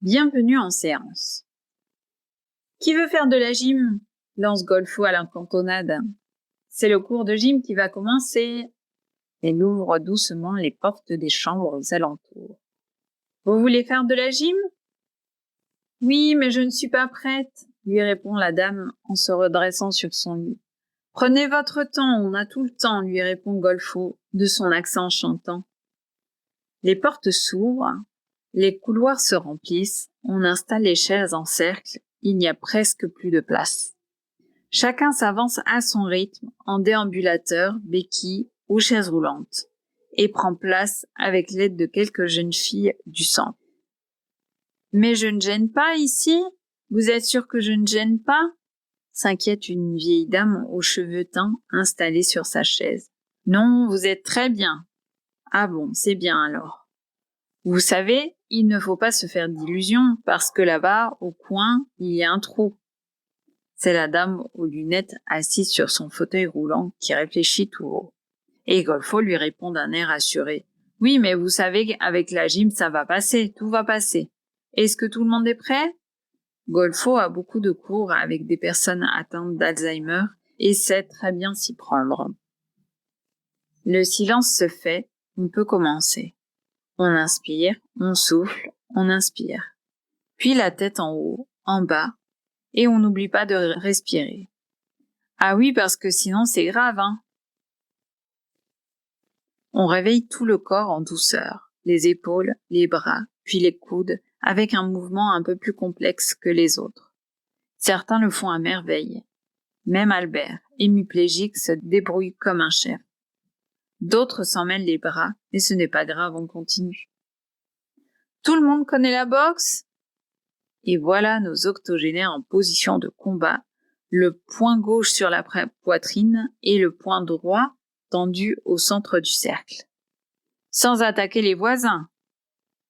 Bienvenue en séance. Qui veut faire de la gym? Lance Golfo à la cantonade. C'est le cours de gym qui va commencer. Elle ouvre doucement les portes des chambres aux alentours. Vous voulez faire de la gym? Oui, mais je ne suis pas prête, lui répond la dame en se redressant sur son lit. Prenez votre temps, on a tout le temps, lui répond Golfo de son accent chantant. Les portes s'ouvrent, les couloirs se remplissent, on installe les chaises en cercle, il n'y a presque plus de place. Chacun s'avance à son rythme, en déambulateur, béquille ou chaise roulante, et prend place avec l'aide de quelques jeunes filles du centre. Mais je ne gêne pas ici? Vous êtes sûr que je ne gêne pas? S'inquiète une vieille dame aux cheveux teints installée sur sa chaise. Non, vous êtes très bien. Ah bon, c'est bien alors. Vous savez, il ne faut pas se faire d'illusions parce que là-bas, au coin, il y a un trou. C'est la dame aux lunettes assise sur son fauteuil roulant qui réfléchit tout haut. Et Golfo lui répond d'un air assuré. Oui, mais vous savez qu'avec la gym, ça va passer, tout va passer. Est-ce que tout le monde est prêt? Golfo a beaucoup de cours avec des personnes atteintes d'Alzheimer et sait très bien s'y prendre. Le silence se fait, on peut commencer. On inspire, on souffle, on inspire. Puis la tête en haut, en bas, et on n'oublie pas de respirer. Ah oui, parce que sinon c'est grave, hein. On réveille tout le corps en douceur, les épaules, les bras, puis les coudes, avec un mouvement un peu plus complexe que les autres. Certains le font à merveille. Même Albert, hémiplégique, se débrouille comme un chef. D'autres s'en mêlent les bras, mais ce n'est pas grave, on continue. Tout le monde connaît la boxe? Et voilà nos octogénaires en position de combat, le poing gauche sur la poitrine et le poing droit tendu au centre du cercle. Sans attaquer les voisins.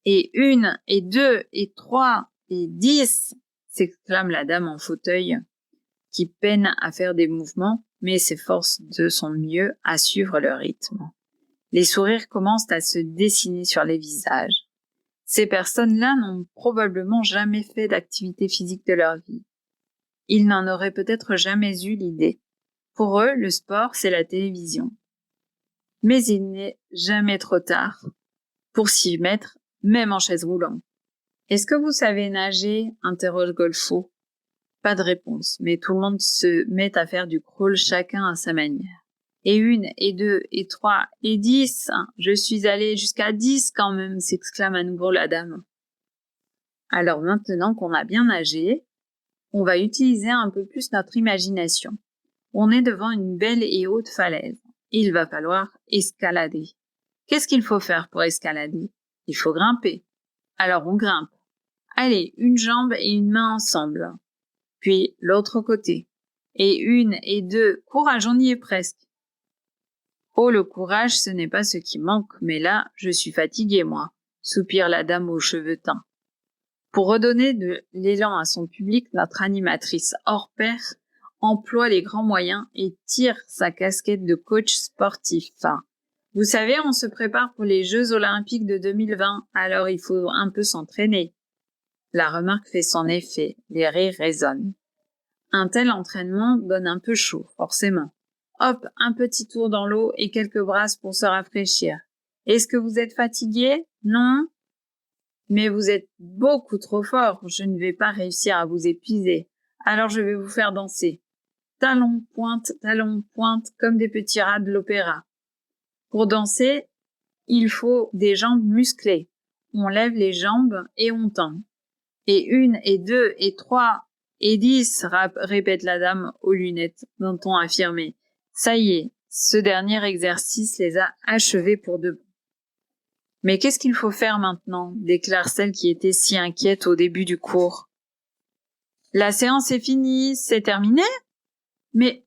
Et 1, et 2, et 3, et 10, s'exclame la dame en fauteuil, qui peine à faire des mouvements, mais s'efforce de son mieux à suivre le rythme. Les sourires commencent à se dessiner sur les visages. Ces personnes-là n'ont probablement jamais fait d'activité physique de leur vie. Ils n'en auraient peut-être jamais eu l'idée. Pour eux, le sport, c'est la télévision. Mais il n'est jamais trop tard pour s'y mettre, même en chaise roulante. « Est-ce que vous savez nager ?» interroge Golfo. Pas de réponse, mais tout le monde se met à faire du crawl chacun à sa manière. Et 1, et 2, et 3, et 10. Je suis allée jusqu'à 10 quand même, s'exclame à nouveau la dame. Alors maintenant qu'on a bien nagé, on va utiliser un peu plus notre imagination. On est devant une belle et haute falaise. Il va falloir escalader. Qu'est-ce qu'il faut faire pour escalader? Il faut grimper. Alors on grimpe. Allez, une jambe et une main ensemble. Puis l'autre côté. Et 1, et 2, courage, on y est presque. Oh, le courage, ce n'est pas ce qui manque, mais là, je suis fatiguée, moi, soupire la dame aux cheveux teints. Pour redonner de l'élan à son public, notre animatrice hors pair emploie les grands moyens et tire sa casquette de coach sportif. Vous savez, on se prépare pour les Jeux Olympiques de 2020, alors il faut un peu s'entraîner. La remarque fait son effet, les rires résonnent. Un tel entraînement donne un peu chaud, forcément. Hop, un petit tour dans l'eau et quelques brasses pour se rafraîchir. Est-ce que vous êtes fatigué? Non? Mais vous êtes beaucoup trop fort, je ne vais pas réussir à vous épuiser. Alors je vais vous faire danser. Talons, pointe, comme des petits rats de l'opéra. Pour danser, il faut des jambes musclées. On lève les jambes et on tend. Et 1, et 2, et 3, et 10, répète la dame aux lunettes d'un ton affirmé. Ça y est, ce dernier exercice les a achevés pour de bon. Mais qu'est-ce qu'il faut faire maintenant? Déclare celle qui était si inquiète au début du cours. La séance est finie, c'est terminé? Mais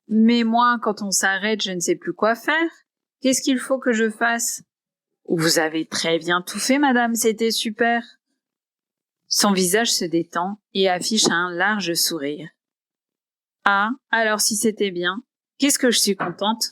moi, quand on s'arrête, je ne sais plus quoi faire. Qu'est-ce qu'il faut que je fasse? Vous avez très bien tout fait, madame, c'était super. Son visage se détend et affiche un large sourire. Ah, alors si c'était bien, qu'est-ce que je suis contente?